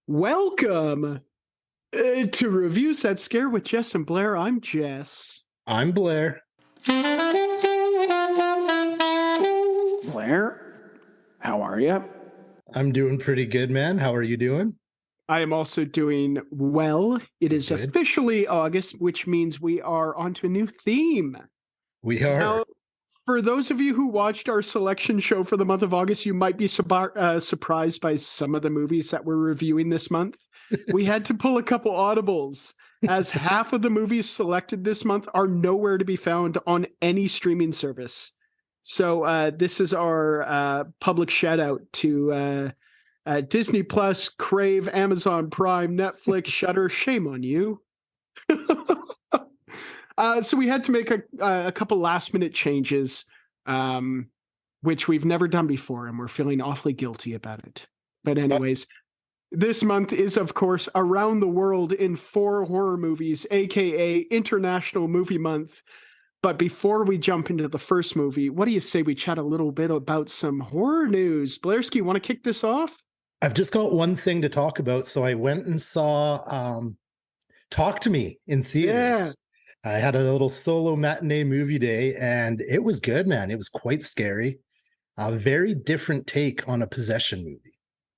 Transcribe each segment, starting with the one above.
Welcome to Reviews That Scare with Jess and Blair. I'm Jess. I'm Blair. Blair, how are you? I'm doing pretty good, man. How are you doing? I am also doing well. It is Good. officially August, which means we are onto a new theme. We are. Now, for those of you who watched our selection show for the month of August, you might be surprised by some of the movies that we're reviewing this month. We had to pull a couple audibles, as half of the movies selected this month are nowhere to be found on any streaming service. So this is our public shout out to Disney Plus, Crave, Amazon Prime, Netflix, Shudder. Shame on you. So we had to make a couple last minute changes, which we've never done before, and we're feeling awfully guilty about it. But anyways, this month is, of course, Around the World in 4 Horror Movies, aka International Movie Month. But before we jump into the first movie, what do you say we chat a little bit about some horror news? Blairski, want to kick this off? I've just got one thing to talk about. So I went and saw Talk to Me in theaters. Yeah. I had a little solo matinee movie day, and it was good, man. It was quite scary. A very different take on a possession movie.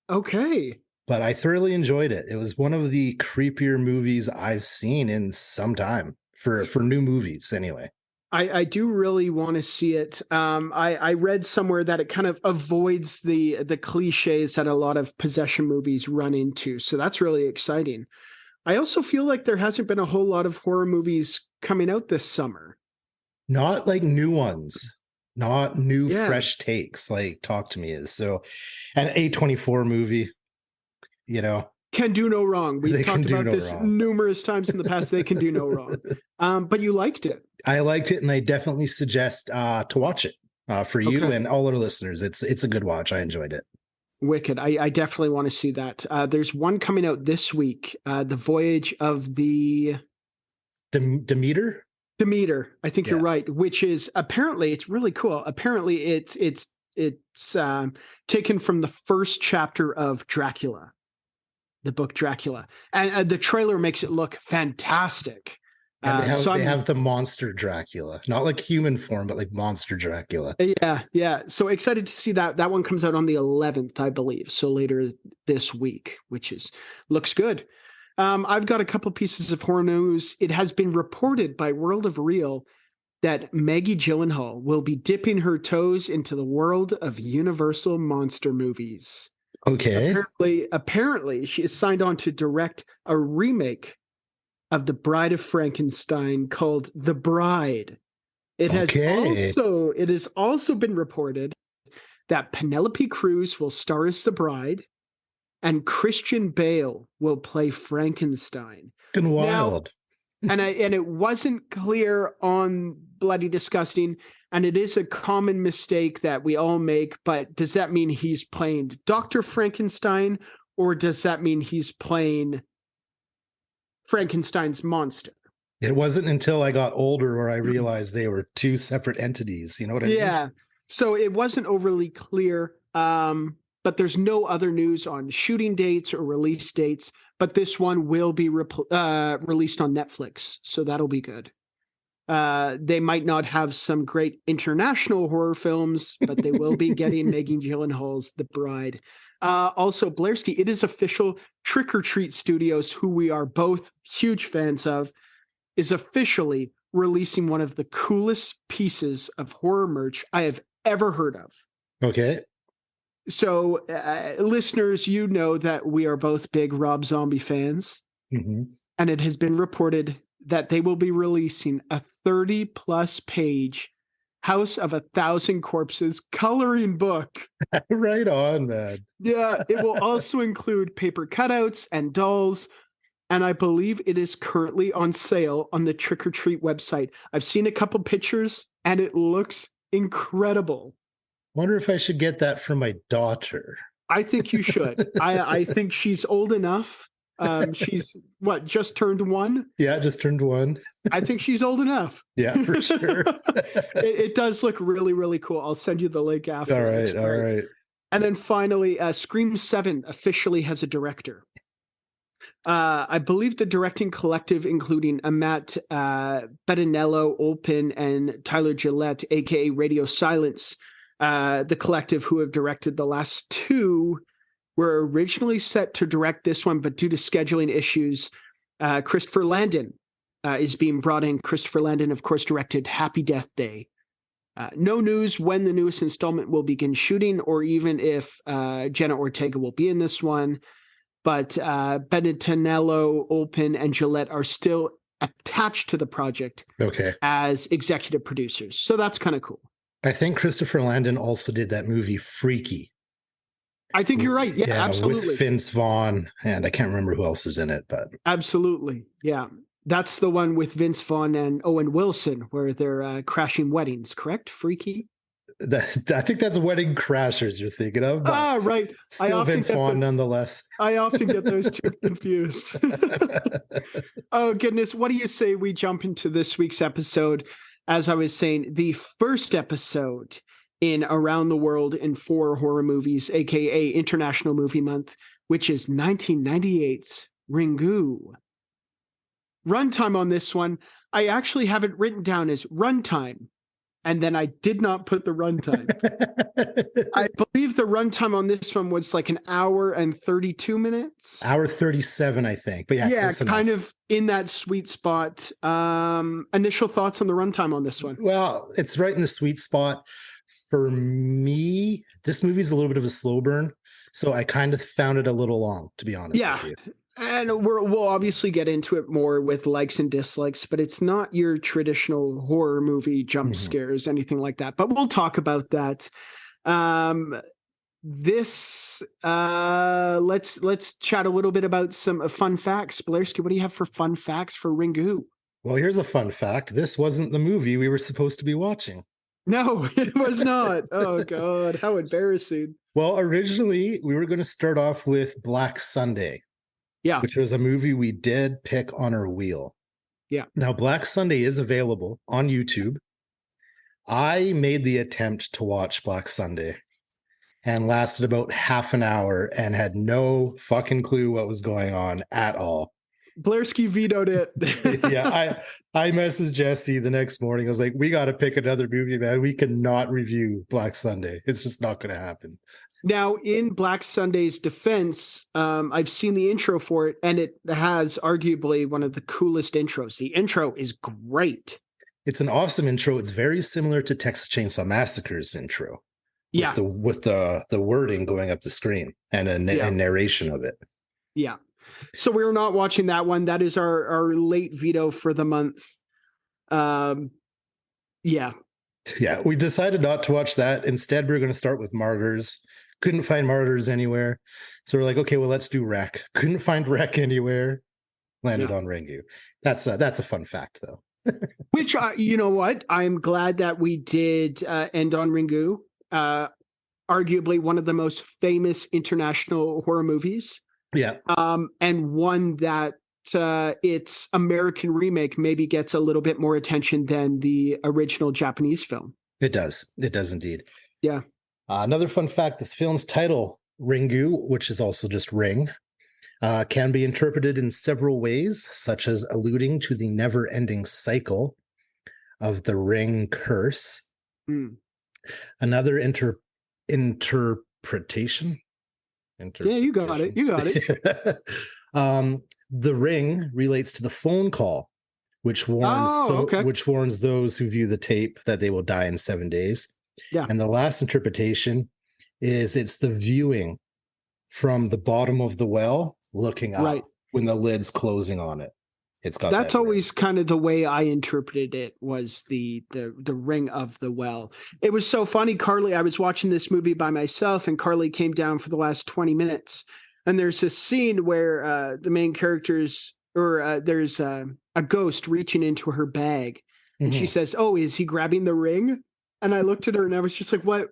Okay. But I thoroughly enjoyed it. It was one of the creepier movies I've seen in some time for new movies, anyway. I do really want to see it. I read somewhere that it kind of avoids the cliches that a lot of possession movies run into. So that's really exciting. I also feel like there hasn't been a whole lot of horror movies coming out this summer. Not like new ones, not new fresh takes like Talk to Me is. So an A24 movie, you know. Can do no wrong. We've talked about this numerous times in the past. They can do no wrong. But you liked it. I liked it, and I definitely suggest to watch it for you and all our listeners. It's a good watch. I enjoyed it. Wicked. I definitely want to see that. There's one coming out this week, The Voyage of the... Demeter? Demeter. I think you're right, which is apparently, it's really cool. Apparently it's taken from the first chapter of Dracula. The book Dracula, and the trailer makes it look fantastic. And they have the monster Dracula, not like human form, but like monster Dracula. Yeah. So excited to see that. That one comes out on the 11th, I believe. So later this week, which looks good. I've got a couple pieces of horror news. It has been reported by World of Real that Maggie Gyllenhaal will be dipping her toes into the world of Universal monster movies. Okay. Apparently, she is signed on to direct a remake of The Bride of Frankenstein called The Bride. It has also been reported that Penelope Cruz will star as the bride, and Christian Bale will play Frankenstein. And wild. Now, and it wasn't clear on Bloody Disgusting. And it is a common mistake that we all make, but does that mean he's playing Dr. Frankenstein, or does that mean he's playing Frankenstein's monster? It wasn't until I got older where I realized they were two separate entities. You know what I mean? Yeah. So it wasn't overly clear, but there's no other news on shooting dates or release dates, but this one will be released on Netflix, so that'll be good. They might not have some great international horror films, but they will be getting Maggie Gyllenhaal's The Bride. Also, Blairski, it is official. Trick or Treat Studios, who we are both huge fans of, is officially releasing one of the coolest pieces of horror merch I have ever heard of. Okay. So, listeners, you know that we are both big Rob Zombie fans. Mm-hmm. And it has been reported that they will be releasing a 30-plus page House of 1,000 Corpses coloring book. Right on, man. Yeah, it will also include paper cutouts and dolls, and I believe it is currently on sale on the Trick or Treat website. I've seen a couple pictures, and it looks incredible. Wonder if I should get that for my daughter. I think you should. I think she's old enough. She's just turned 1? Yeah, just turned 1. I think she's old enough. Yeah, for sure. It does look really, really cool. I'll send you the link after. All right. And then finally, Scream 7 officially has a director. I believe the directing collective, including Matt Bettinello, Olpin, and Tyler Gillette, aka Radio Silence, the collective who have directed the last two, were originally set to direct this one, but due to scheduling issues, Christopher Landon is being brought in. Christopher Landon, of course, directed Happy Death Day. No news when the newest installment will begin shooting, or even if Jenna Ortega will be in this one. But Benettonello, Olpin, and Gillette are still attached to the project as executive producers. So that's kind of cool. I think Christopher Landon also did that movie Freaky. I think you're right. Yeah, absolutely. With Vince Vaughn, and I can't remember who else is in it, but absolutely. Yeah. That's the one with Vince Vaughn and Owen Wilson where they're crashing weddings, correct? Freaky? I think that's Wedding Crashers you're thinking of. Right. Still Vince Vaughn, nonetheless. I often get those two confused. Oh, goodness. What do you say we jump into this week's episode? As I was saying, the first episode in Around the World in 4 Horror Movies, a.k.a. International Movie Month, which is 1998's Ringu. Runtime on this one, I actually have it written down as runtime, and then I did not put the runtime. I believe the runtime on this one was like an hour and 32 minutes. Hour 37, I think. But yeah, kind of in that sweet spot. Initial thoughts on the runtime on this one? Well, it's right in the sweet spot. For me, this movie's a little bit of a slow burn, so I kind of found it a little long, to be honest with you. And we'll obviously get into it more with likes and dislikes, but it's not your traditional horror movie jump scares, anything like that. But we'll talk about that. Let's chat a little bit about some fun facts. Blairski, what do you have for fun facts for Ringu? Well, here's a fun fact. This wasn't the movie we were supposed to be watching. No, it was not. Oh, God, how embarrassing. Well, originally, we were going to start off with Black Sunday. Yeah. Which was a movie we did pick on our wheel. Yeah. Now, Black Sunday is available on YouTube. I made the attempt to watch Black Sunday and lasted about half an hour and had no fucking clue what was going on at all. Blairski vetoed it. Yeah, I messaged Jesse the next morning. I was like, we got to pick another movie, man. We cannot review Black Sunday. It's just not going to happen. Now, in Black Sunday's defense, I've seen the intro for it, and it has arguably one of the coolest intros. The intro is great. It's an awesome intro. It's very similar to Texas Chainsaw Massacre's intro. Yeah. With the wording going up the screen and a narration of it. Yeah. So we're not watching that one. That is our late veto for the month. Yeah. Yeah, we decided not to watch that. Instead, we're going to start with Martyrs. Couldn't find Martyrs anywhere. So we're like, okay, well, let's do Wreck. Couldn't find Wreck anywhere. Landed on Ringu. That's a fun fact, though. Which, you know what? I'm glad that we did end on Ringu. Arguably one of the most famous international horror movies. Yeah. And one that its American remake maybe gets a little bit more attention than the original Japanese film. It does. It does indeed. Yeah. Another fun fact, this film's title, Ringu, which is also just Ring, can be interpreted in several ways, such as alluding to the never-ending cycle of the ring curse. Another interpretation. Yeah, you got it. You got it. The ring relates to the phone call, which warns those who view the tape that they will die in 7 days. Yeah. And the last interpretation is it's the viewing from the bottom of the well looking up when the lid's closing on it. It's got that's always kind of the way I interpreted it, was the ring of the well. It was so funny, Carly. I was watching this movie by myself, and Carly came down for the last 20 minutes. And there's a scene where the main characters, there's a ghost reaching into her bag, and she says, "Oh, is he grabbing the ring?" And I looked at her, and I was just like, "What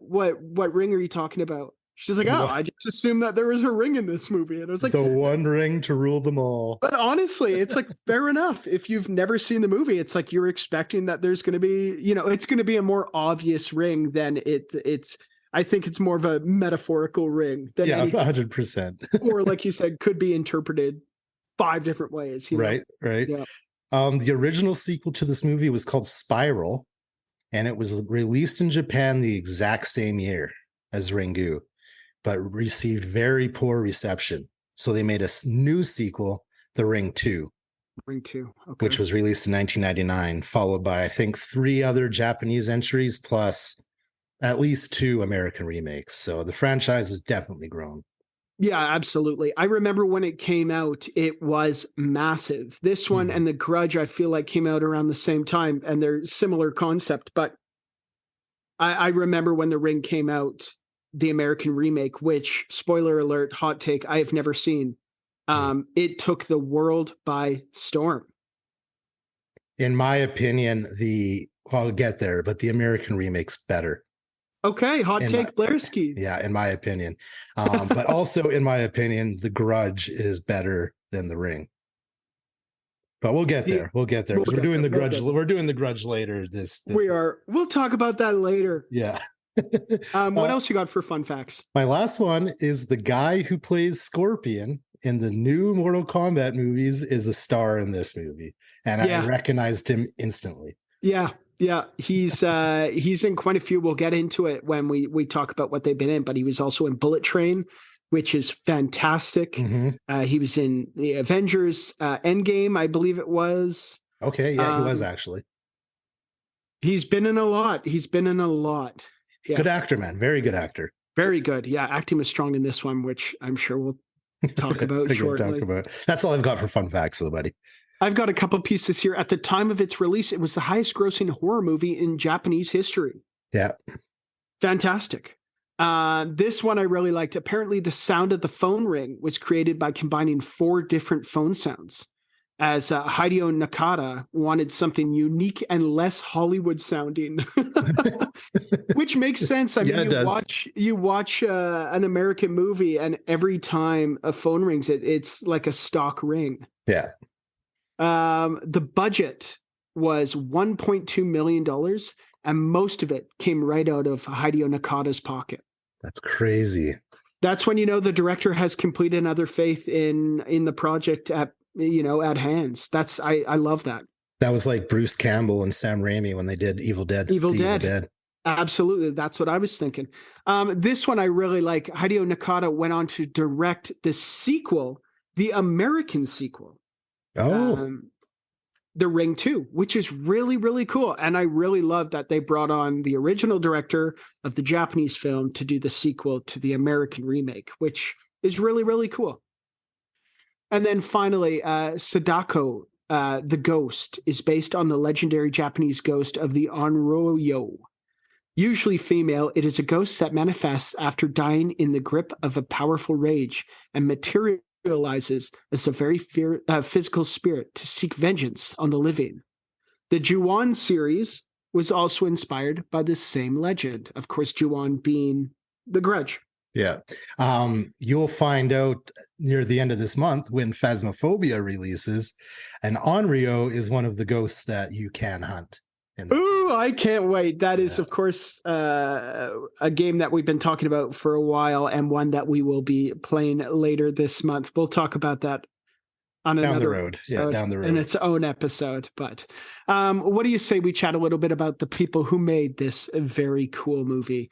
ring are you talking about?" She's like, "Oh, I just assumed that there was a ring in this movie." And I was like, the one ring to rule them all. But honestly, it's like, fair enough. If you've never seen the movie, it's like you're expecting that there's going to be, it's going to be a more obvious ring than it's. I think it's more of a metaphorical ring than 100%. or like you said, could be interpreted. 5 different ways. You know? Right, right. Yeah. The original sequel to this movie was called Spiral, and it was released in Japan the exact same year as Ringu, but received very poor reception. So they made a new sequel, The Ring 2, Ring 2. Okay. which was released in 1999, followed by, I think, 3 other Japanese entries, plus at least 2 American remakes. So the franchise has definitely grown. Yeah, absolutely. I remember when it came out, it was massive. This one and The Grudge, I feel like came out around the same time, and they're similar concept. But I remember when The Ring came out, the American remake, which, spoiler alert, hot take, I have never seen. It took the world by storm. In my opinion, I'll get there, but the American remake's better. Okay, hot take, Blairski. Yeah, in my opinion. But also, in my opinion, The Grudge is better than The Ring. But we'll get there. We'll get there because we're doing The Grudge. We're doing The Grudge later. We are. We'll talk about that later. Yeah. What else you got for fun facts? My last one is the guy who plays Scorpion in the new Mortal Kombat movies is the star in this movie, and I recognized him instantly. Yeah. He's in quite a few. We'll get into it when we talk about what they've been in, but he was also in Bullet Train, which is fantastic. He was in the Avengers Endgame, I believe it was. Okay, yeah, he was actually. He's been in a lot. Yeah. Good actor, man. Very good actor. Very good. Yeah, acting was strong in this one, which I'm sure we'll talk about shortly. That's all I've got for fun facts, though, buddy. I've got a couple pieces here. At the time of its release, it was the highest grossing horror movie in Japanese history. Yeah. Fantastic. This one I really liked. Apparently, the sound of the phone ring was created by combining 4 different phone sounds, as Hideo Nakata wanted something unique and less Hollywood sounding, which makes sense. I mean, you watch an American movie, and every time a phone rings, it's like a stock ring. Yeah. The budget was $1.2 million, and most of it came right out of Hideo Nakata's pocket. That's crazy. That's when you know the director has complete and utter faith in the project at hands. I love that. That was like Bruce Campbell and Sam Raimi when they did Evil Dead. Evil Dead. Absolutely. That's what I was thinking. This one I really like. Hideo Nakata went on to direct the sequel, the American sequel. The Ring 2, which is really, really cool. And I really love that they brought on the original director of the Japanese film to do the sequel to the American remake, which is really, really cool. And then finally, Sadako, the ghost, is based on the legendary Japanese ghost of the Onryo. Usually female, it is a ghost that manifests after dying in the grip of a powerful rage and materializes as a very physical spirit to seek vengeance on the living. The Ju-On series was also inspired by the same legend. Of course, Ju-On being The Grudge. Yeah. You'll find out near the end of this month when Phasmophobia releases, and Onryo is one of the ghosts that you can hunt. Ooh, I can't wait. That is, of course, a game that we've been talking about for a while, and one that we will be playing later this month. We'll talk about that on down the road. Yeah, down the road. In its own episode. But what do you say we chat a little bit about the people who made this very cool movie?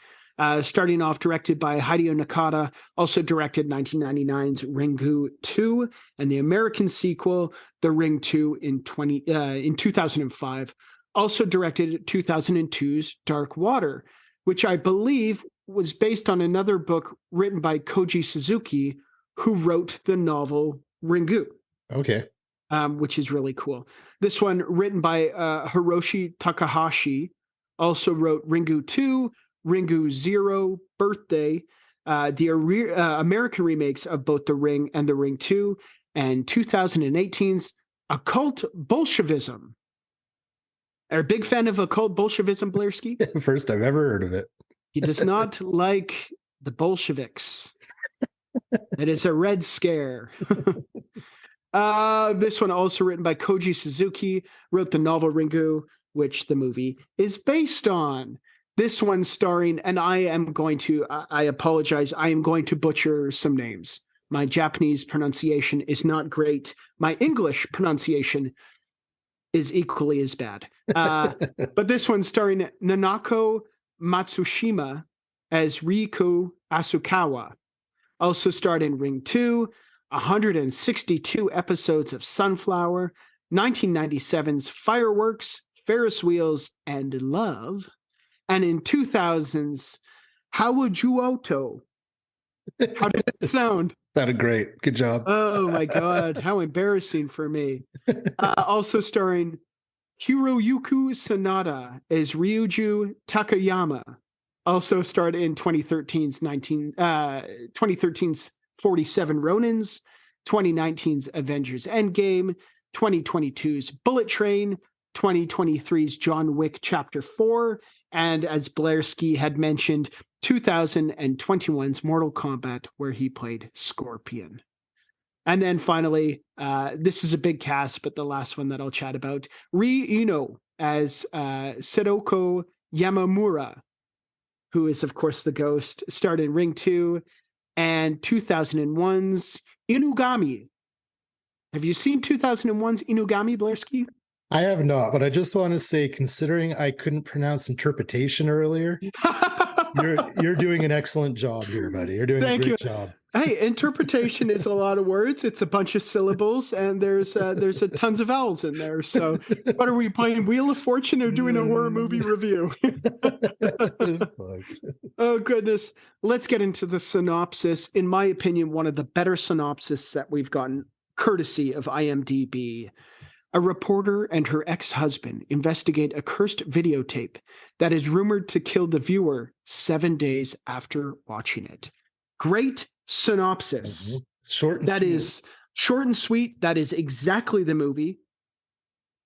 Starting off, directed by Hideo Nakata, also directed 1999's Ringu 2, and the American sequel, The Ring 2, in 2005. Also directed 2002's Dark Water, which I believe was based on another book written by Koji Suzuki, who wrote the novel Ringu. Okay. Which is really cool. This one, written by Hiroshi Takahashi, also wrote Ringu 2, Ringu 0, Birthday, the American remakes of both The Ring and The Ring 2, and 2018's Occult Bolshevism. Are a big fan of occult Bolshevism, Blairski? First I've ever heard of it. He does not like the Bolsheviks. It is a Red Scare. This one, also written by Koji Suzuki, wrote the novel Ringu, which the movie is based on. This one starring, and I apologize, I am going to butcher some names. My Japanese pronunciation is not great. My English pronunciation is equally as bad. But this one starring Nanako Matsushima as Riku Asukawa. Also starred in Ring 2, 162 episodes of Sunflower, 1997's Fireworks, Ferris Wheels, and Love, and in 2000's Hawujuoto. How did it sound? Sounded great. Good job. Oh my God, how embarrassing for me. Also starring Hiroyuki Sanada as Ryuju Takayama. Also starred in 2013's 47 Ronins, 2019's Avengers Endgame, 2022's Bullet Train, 2023's John Wick Chapter 4, and as Blairski had mentioned, 2021's Mortal Kombat, where he played Scorpion. And then finally, this is a big cast, but the last one that I'll chat about, Ri Ino as Sadoko Yamamura, who is, of course, the ghost, starred in Ring 2 and 2001's Inugami. Have you seen 2001's Inugami, Blairski? I have not, but I just want to say, considering I couldn't pronounce interpretation earlier, you're doing an excellent job here, buddy. You're doing a great job. Hey, interpretation is a lot of words. It's a bunch of syllables, and there's a tons of vowels in there. So, what are we playing? Wheel of Fortune or doing a horror movie review? Oh goodness! Let's get into the synopsis. In my opinion, one of the better synopses that we've gotten, courtesy of IMDb. A reporter and her ex-husband investigate a cursed videotape that is rumored to kill the viewer 7 days after watching it. Great synopsis. Short and That sweet. is short and sweet. That is exactly the movie,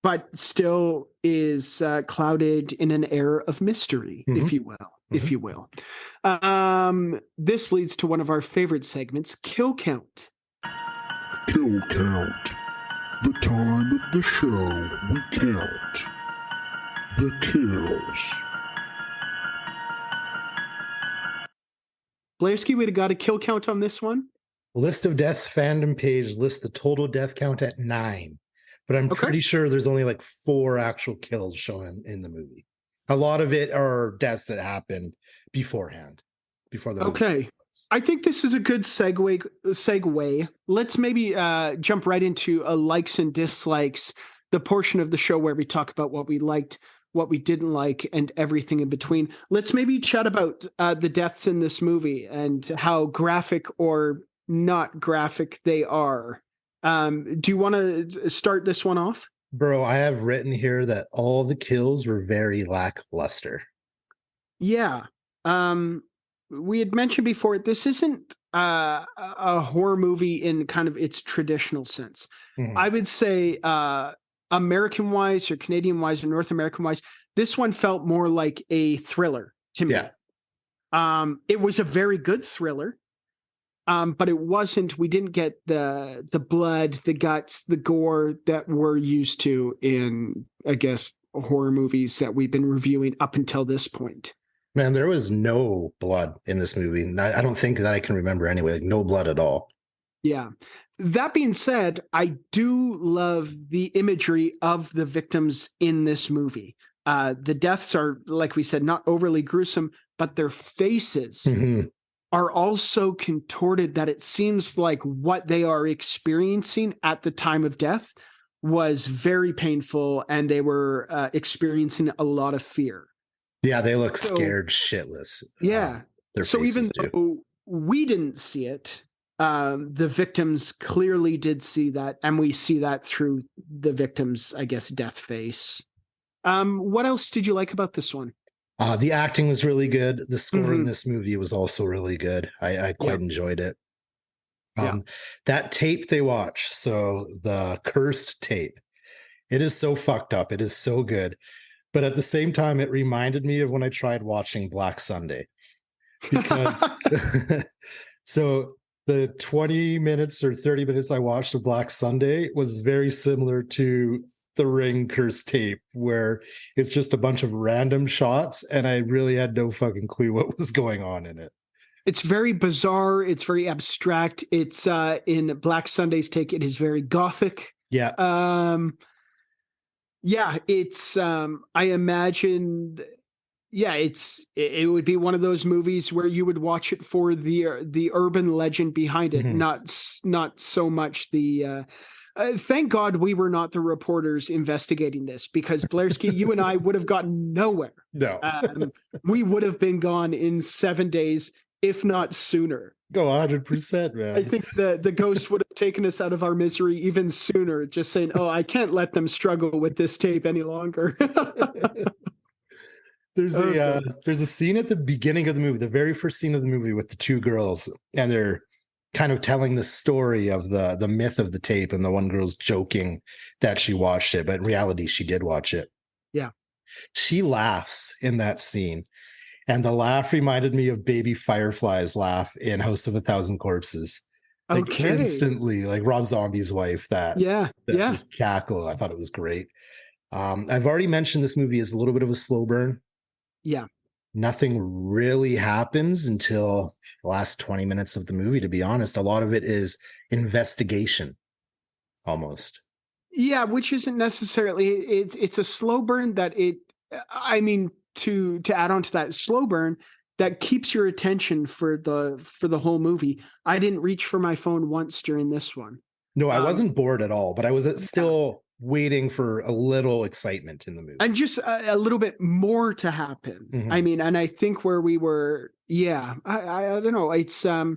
but still is clouded in an air of mystery, if you will. If you will. This leads to one of our favorite segments, Kill Count. Kill count. The time of the show we count the kills. Blairski, we'd have got a kill count on this one. List of Deaths fandom page lists the total death count at 9, but I'm pretty sure there's only like 4 actual kills shown in the movie. A lot of it are deaths that happened beforehand, before the movie. Okay. I think this is a good segue. Let's maybe jump right into likes and dislikes, the portion of the show where we talk about what we liked, what we didn't like, and everything in between. Let's maybe chat about the deaths in this movie and how graphic or not graphic they are. Do you want to start this one off? Bro, I have written here that all the kills were very lackluster. Yeah. We had mentioned before, this isn't a horror movie in kind of its traditional sense. I would say American-wise or Canadian-wise or North American-wise, this one felt more like a thriller to me. Yeah. It was a very good thriller, but it wasn't, we didn't get the blood, the guts, the gore that we're used to in, I guess, horror movies that we've been reviewing up until this point. Man, there was no blood in this movie. I don't think that I can remember anyway. Like, no blood at all. Yeah. That being said, I do love the imagery of the victims in this movie. The deaths are, like we said, not overly gruesome, but their faces are also contorted that it seems like what they are experiencing at the time of death was very painful, and they were experiencing a lot of fear. Yeah, they look scared shitless. Yeah. So even though we didn't see it, the victims clearly did see that, and we see that through the victim's, I guess, death face. What else did you like about this one? The acting was really good. The score in this movie was also really good. I quite enjoyed it. That tape they watch, so the cursed tape, it is so fucked up. It is so good. But at the same time, it reminded me of when I tried watching Black Sunday. Because so the 20 minutes or 30 minutes I watched of Black Sunday was very similar to the Ring cursed tape, where it's just a bunch of random shots and I really had no fucking clue what was going on in it. it's very bizarre. It's very abstract. It's in Black Sunday's take, it is very gothic. Yeah. Yeah, it's I imagine it would be one of those movies where you would watch it for the urban legend behind it, not so much the thank God we were not the reporters investigating this, because Blairski, you and I would have gotten nowhere. No. We would have been gone in 7 days, if not sooner. Go 100%, man. I think the ghost would have taken us out of our misery even sooner, just saying, oh, I can't let them struggle with this tape any longer. There's a scene at the beginning of the movie, the very first scene of the movie, with the two girls, and they're kind of telling the story of the myth of the tape, and the one girl's joking that she watched it, but in reality she did watch it. Yeah. She laughs in that scene, and the laugh reminded me of Baby Firefly's laugh in House of a Thousand Corpses. Like Okay. instantly, like Rob Zombie's wife, that just cackle. I thought it was great. I've already mentioned this movie is a little bit of a slow burn. Yeah. Nothing really happens until the last 20 minutes of the movie, to be honest. A lot of it is investigation, almost. Yeah, which isn't necessarily, it's a slow burn that I mean, to add on to that slow burn, that keeps your attention for the whole movie. I didn't reach for my phone once during this one. No, I wasn't bored at all, but I was still waiting for a little excitement in the movie. And just a little bit more to happen. I mean, and I think where we were, I don't know. It's I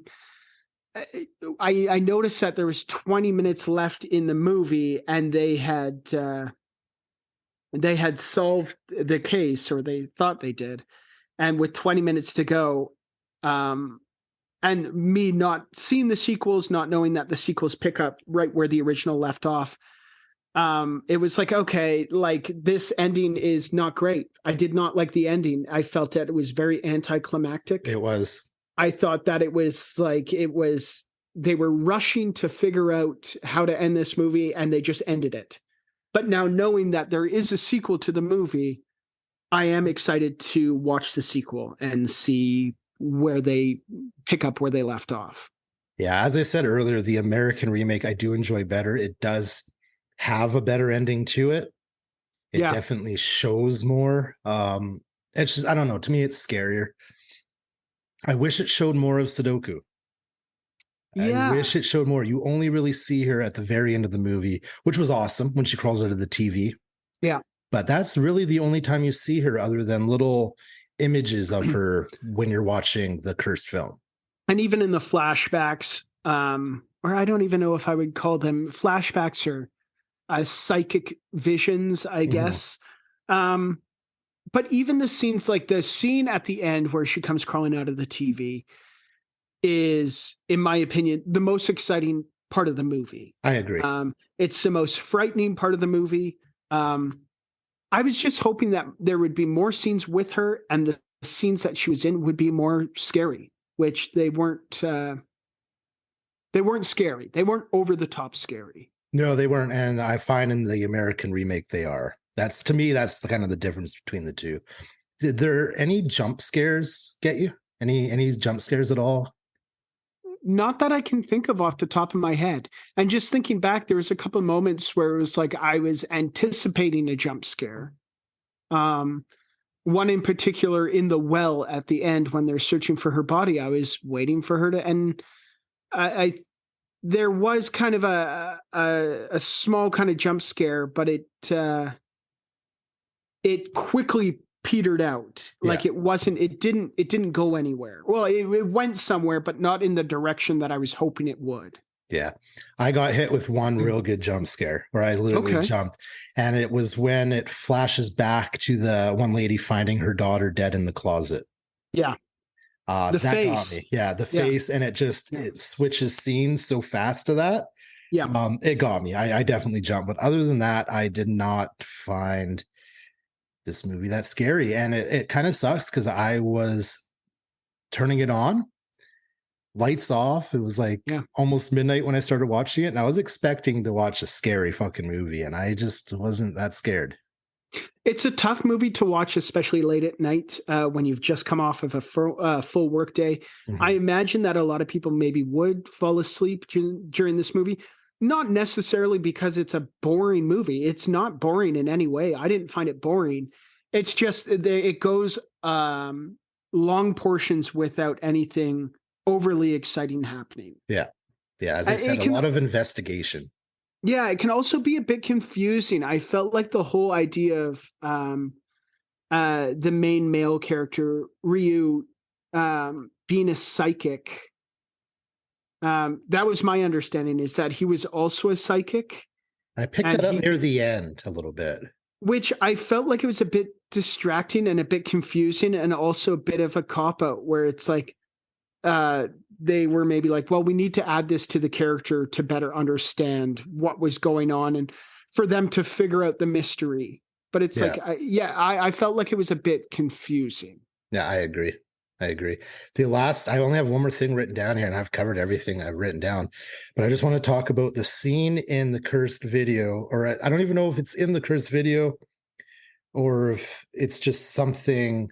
noticed that there was 20 minutes left in the movie, and they had solved the case, or they thought they did. And with 20 minutes to go, and me not seeing the sequels, not knowing that the sequels pick up right where the original left off, it was like, okay, like this ending is not great. I did not like the ending. I felt that it was very anticlimactic. It was. I thought that it was they were rushing to figure out how to end this movie, and they just ended it. But now, knowing that there is a sequel to the movie, I am excited to watch the sequel and see where they pick up where they left off. Yeah, as I said earlier, the American remake I do enjoy better. It does have a better ending to it. It definitely shows more. It's just, I don't know, to me it's scarier. I wish it showed more of Sudoku. I wish it showed more. You only really see her at the very end of the movie, which was awesome when she crawls out of the TV. Yeah. But that's really the only time you see her, other than little images of her when you're watching the cursed film. And even in the flashbacks, or I don't even know if I would call them flashbacks or psychic visions, I guess. But even the scenes, like the scene at the end where she comes crawling out of the TV, is, in my opinion, the most exciting part of the movie. I agree. It's the most frightening part of the movie. I was just hoping that there would be more scenes with her, and the scenes that she was in would be more scary, which they weren't. They weren't scary. They weren't over the top scary. No, they weren't. And I find in the American remake they are. That's, to me, that's kind of the difference between the two. Did there any jump scares get you? Any jump scares at all? Not that I can think of off the top of my head. And just thinking back, there was a couple of moments where it was like I was anticipating a jump scare. One in particular in the well at the end when they're searching for her body. I was waiting for her to, and there was kind of a small kind of jump scare, but it quickly petered out. Like it didn't go anywhere. Well, it went somewhere, but not in the direction that I was hoping it would. Yeah. I got hit with one real good jump scare where I literally jumped, and it was when it flashes back to the one lady finding her daughter dead in the closet. Yeah. The that face. got me. Yeah, the face, and it just it switches scenes so fast to that. Yeah. It got me. I definitely jumped. But other than that, I did not find this movie that scary. And it kind of sucks because I was turning it on, lights off. It was like almost midnight when I started watching it. And I was expecting to watch a scary fucking movie, and I just wasn't that scared. It's a tough movie to watch, especially late at night when you've just come off of a full work day. Mhm. I imagine that a lot of people maybe would fall asleep during this movie. Not necessarily because it's a boring movie. It's not boring in any way. I didn't find it boring. It's just it goes long portions without anything overly exciting happening. Yeah. Yeah. As I said, a lot of investigation. Yeah, it can also be a bit confusing. I felt like the whole idea of the main male character, Ryu, being a psychic. That was my understanding, is that he was also a psychic. I picked And that up he- near the end a little bit. Which I felt like it was a bit distracting and a bit confusing, and also a bit of a cop-out where it's like they were maybe like, well, we need to add this to the character to better understand what was going on and for them to figure out the mystery. But it's Yeah. like, I felt like it was a bit confusing. Yeah, I agree. I only have one more thing written down here, and I've covered everything I've written down, but I just want to talk about the scene in the cursed video, or I don't even know if it's in the cursed video or if it's just something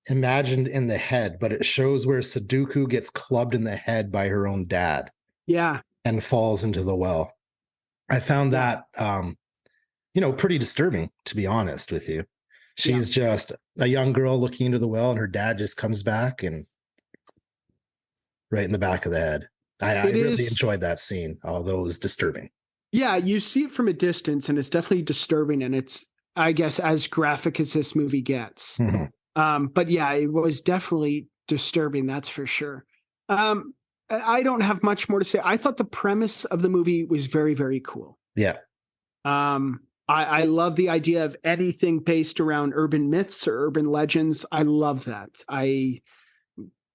imagined in the head, but it shows where Sudoku gets clubbed in the head by her own dad Yeah. and falls into the well. I found that, pretty disturbing, to be honest with you. She's just a young girl looking into the well, and her dad just comes back and right in the back of the head. I really enjoyed that scene, although it was disturbing. Yeah, you see it from a distance, and it's definitely disturbing, and it's, I guess, as graphic as this movie gets. Mhm. But yeah, it was definitely disturbing, that's for sure. I don't have much more to say. I thought the premise of the movie was very, very cool. Yeah. I love the idea of anything based around urban myths or urban legends. I love that.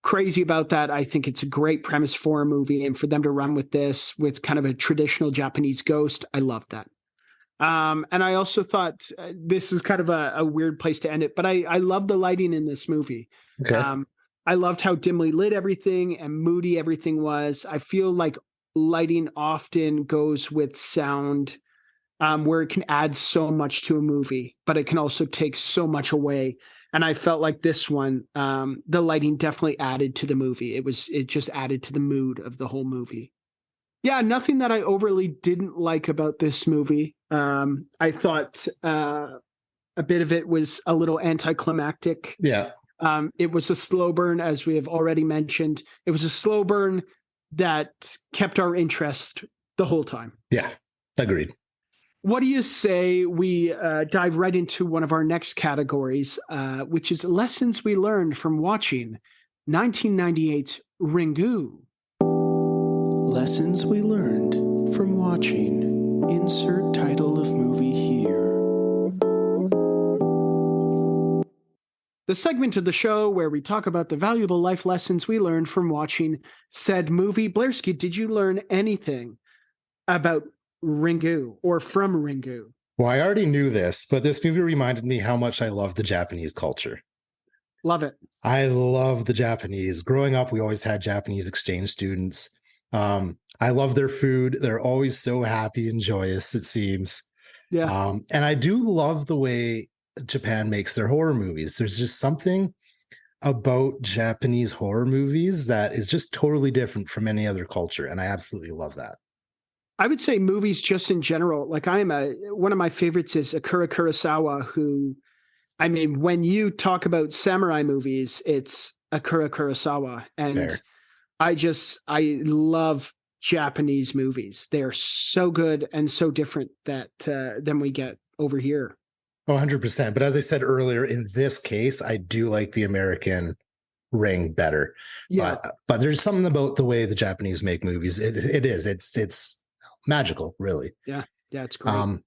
Crazy about that. I think it's a great premise for a movie, and for them to run with this with kind of a traditional Japanese ghost, I love that. And I also thought this is kind of a weird place to end it, but I love the lighting in this movie. Okay. I loved how dimly lit everything and moody everything was. I feel like lighting often goes with sound, where it can add so much to a movie, but it can also take so much away. And I felt like this one, the lighting definitely added to the movie. It just added to the mood of the whole movie. Yeah, nothing that I overly didn't like about this movie. I thought a bit of it was a little anticlimactic. Yeah. It was a slow burn, as we have already mentioned. It was a slow burn that kept our interest the whole time. Yeah. Agreed. What do you say we dive right into one of our next categories, which is lessons we learned from watching 1998's Ringu? Lessons we learned from watching. Insert title of movie here. The segment of the show where we talk about the valuable life lessons we learned from watching said movie. Blairski, did you learn anything about Ringu or from Ringu? Well, I already knew this, but this movie reminded me how much I love the Japanese culture. Love it. I love the Japanese. Growing up, we always had Japanese exchange students. I love their food. They're always so happy and joyous, it seems. Yeah. And I do love the way Japan makes their horror movies. There's just something about Japanese horror movies that is just totally different from any other culture. And I absolutely love that. I would say movies just in general. Like one of my favorites is Akira Kurosawa, who, I mean, when you talk about samurai movies, it's Akira Kurosawa. And Fair. I love Japanese movies. They're so good and so different than we get over here. 100%. But as I said earlier, in this case, I do like the American Ring better. Yeah. But there's something about the way the Japanese make movies. It's magical, really. Yeah, it's great.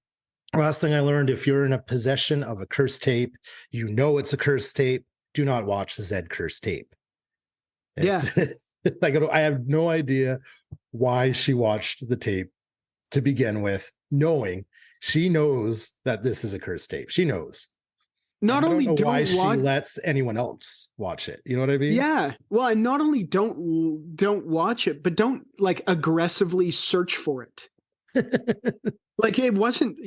Last thing I learned, if you're in a possession of a cursed tape, you know it's a cursed tape, do not watch the Zed cursed tape. Like, I have no idea why she watched the tape to begin with, knowing she knows that this is a cursed tape. She knows. Not only don't know why she watch, lets anyone else watch it. You know what I mean? yeah. Well, and not only don't watch it, but don't like aggressively search for it. Like, it wasn't,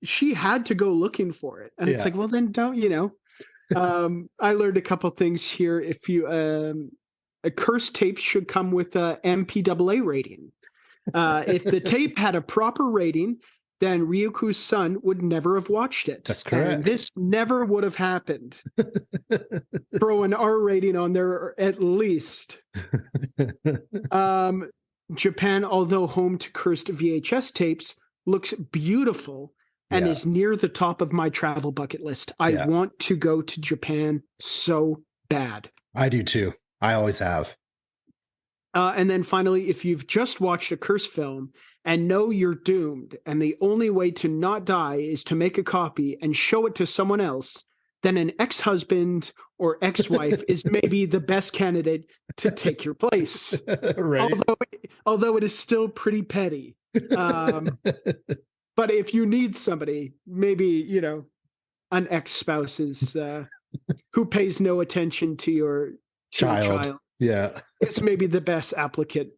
she had to go looking for it. And it's Yeah. like, well, then don't, I learned a couple things here. If you, a cursed tape should come with a MPAA rating. If the tape had a proper rating, then Ryuku's son would never have watched it. That's correct. And this never would have happened. Throw an R rating on there at least. Japan, although home to cursed VHS tapes, looks beautiful and is near the top of my travel bucket list. I want to go to Japan so bad. I do too. I always have. And then finally, if you've just watched a curse film and know you're doomed, and the only way to not die is to make a copy and show it to someone else, then an ex-husband or ex-wife is maybe the best candidate to take your place. Right. Although it is still pretty petty. But if you need somebody, maybe, an ex-spouse is who pays no attention to your child. Yeah. It's maybe the best applicant.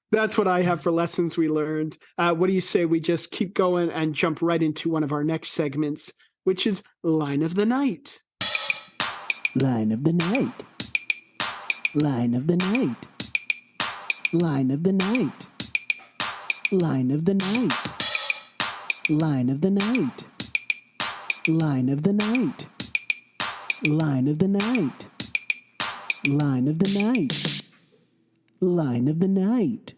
That's what I have for lessons we learned. What do you say we just keep going and jump right into one of our next segments, which is Line of the Night. Line of the night. Line of the night. Line of the night. Line of the night. Line of the night. Line of the night. Line of the night. Line of the night. Line of the night.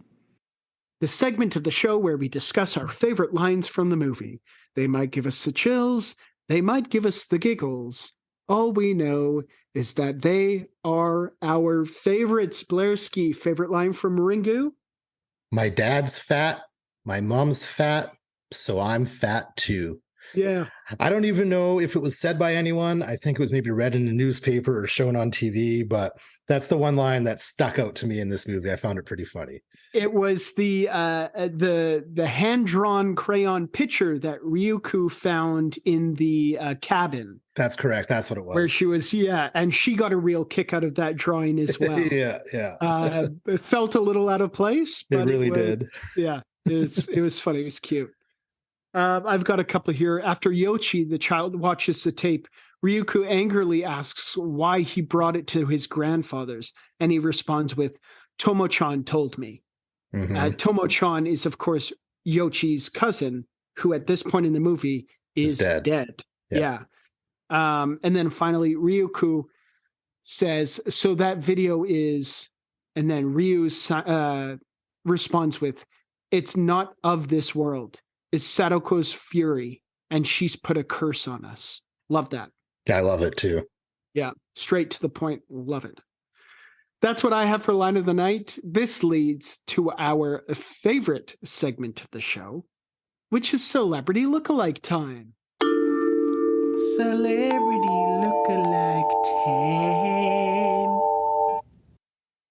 The segment of the show where we discuss our favorite lines from the movie. They might give us the chills. They might give us the giggles. All we know is that they are our favorites. Blairski, favorite line from Ringu? My dad's fat. My mom's fat. So I'm fat too. Yeah. I don't even know if it was said by anyone. I think it was maybe read in a newspaper or shown on TV, but that's the one line that stuck out to me in this movie. I found it pretty funny. It was the hand-drawn crayon picture that Ryuku found in the cabin. That's correct. That's what it was. Where she was, and she got a real kick out of that drawing as well. Yeah. It felt a little out of place, but it really did. Yeah, it was funny. It was cute. I've got a couple here. After Yoshi, the child, watches the tape, Ryuku angrily asks why he brought it to his grandfather's, and he responds with, Tomo-chan told me. Mm-hmm. Tomo-chan is, of course, Yochi's cousin, who at this point in the movie is dead. Yeah. And then finally, Ryuku says, so that video is, and then Ryu responds with, it's not of this world. Is Sadoko's fury, and she's put a curse on us. Love that. I love it too. Yeah, straight to the point. Love it. That's what I have for Line of the Night. This leads to our favorite segment of the show, which is Celebrity Lookalike Time. Celebrity Lookalike Time.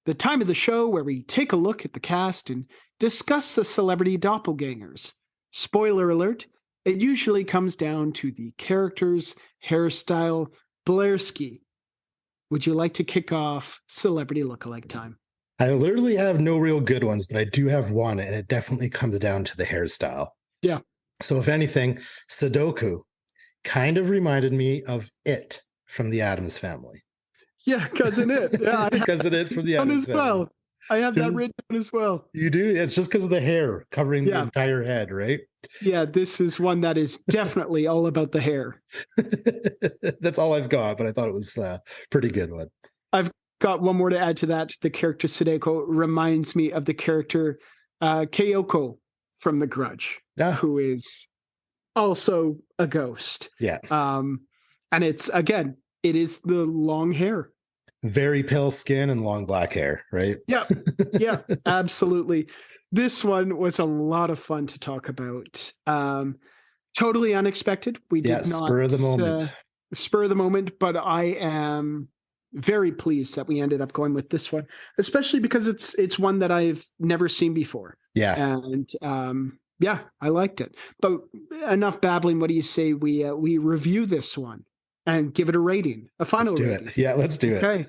The time of the show where we take a look at the cast and discuss the celebrity doppelgangers. Spoiler alert, it usually comes down to the characters, hairstyle. Blairski, would you like to kick off Celebrity Lookalike Time? I literally have no real good ones, but I do have one, and it definitely comes down to the hairstyle. Yeah. So if anything, Sudoku kind of reminded me of It from the Addams Family. Yeah, Cousin It. Yeah, Cousin It from the Addams Family. Well. I have that written down as well. You do? It's just because of the hair covering the entire head, right? Yeah, this is one that is definitely all about the hair. That's all I've got, but I thought it was a pretty good one. I've got one more to add to that. The character Sadeko reminds me of the character Keiko from The Grudge, who is also a ghost. Yeah. And it's, again, it is the long hair. Very pale skin and long black hair, right? Yeah, absolutely. This one was a lot of fun to talk about. Totally unexpected. We did not spur of the moment. Spur of the moment, but I am very pleased that we ended up going with this one, especially because it's one that I've never seen before. Yeah. And I liked it. But enough babbling. What do you say we review this one and give it a rating, a final rating? Yeah, let's do it. Okay.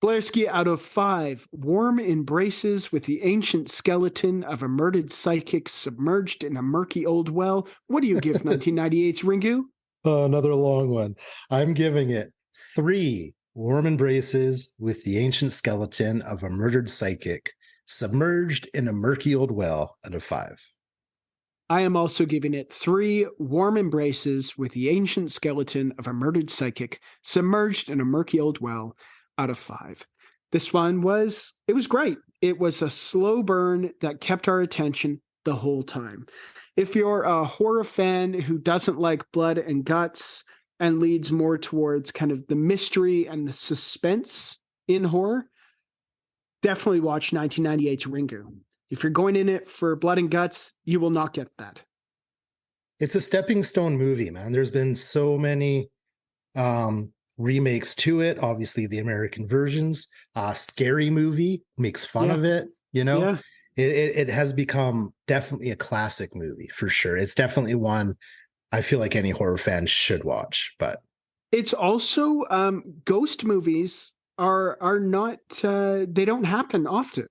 Blairski, out of 5, warm embraces with the ancient skeleton of a murdered psychic submerged in a murky old well. What do you give 1998's Ringu? Oh, another long one. I'm giving it 3 warm embraces with the ancient skeleton of a murdered psychic submerged in a murky old well out of 5. I am also giving it 3 warm embraces with the ancient skeleton of a murdered psychic submerged in a murky old well out of 5. This one was great. It was a slow burn that kept our attention the whole time. If you're a horror fan who doesn't like blood and guts and leads more towards kind of the mystery and the suspense in horror, definitely watch 1998's Ringu. If you're going in it for blood and guts, you will not get that. It's a stepping stone movie, man. There's been so many remakes to it. Obviously, the American versions. Scary Movie makes fun of it. You know, Yeah. It has become definitely a classic movie for sure. It's definitely one I feel like any horror fan should watch. But it's also ghost movies are not they don't happen often.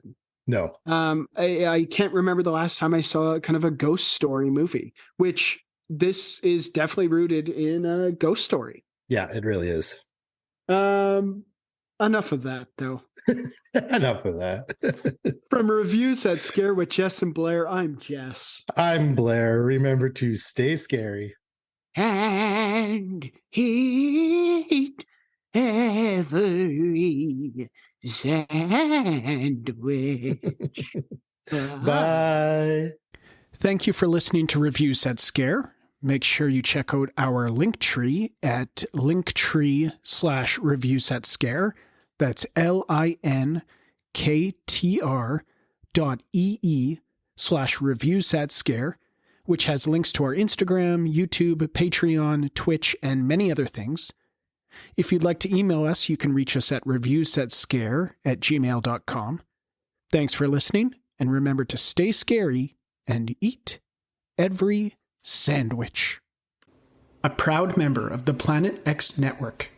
no, I can't remember the last time I saw kind of a ghost story movie, which this is definitely rooted in a ghost story. yeah, it really is. Enough of that, though. Enough of that. From Reviews at Scare with Jess and Blair, I'm Jess. I'm Blair. Remember to stay scary. And eat every sandwich. Bye. Thank you for listening to Reviews at Scare. Make sure you check out our Linktree at linktree/Reviews at Scare. That's linktr.ee/Reviews at Scare, which has links to our Instagram, YouTube, Patreon, Twitch, and many other things. If you'd like to email us, you can reach us at reviewsatscare@gmail.com. Thanks for listening, and remember to stay scary and eat every sandwich. A proud member of the Planet X Network.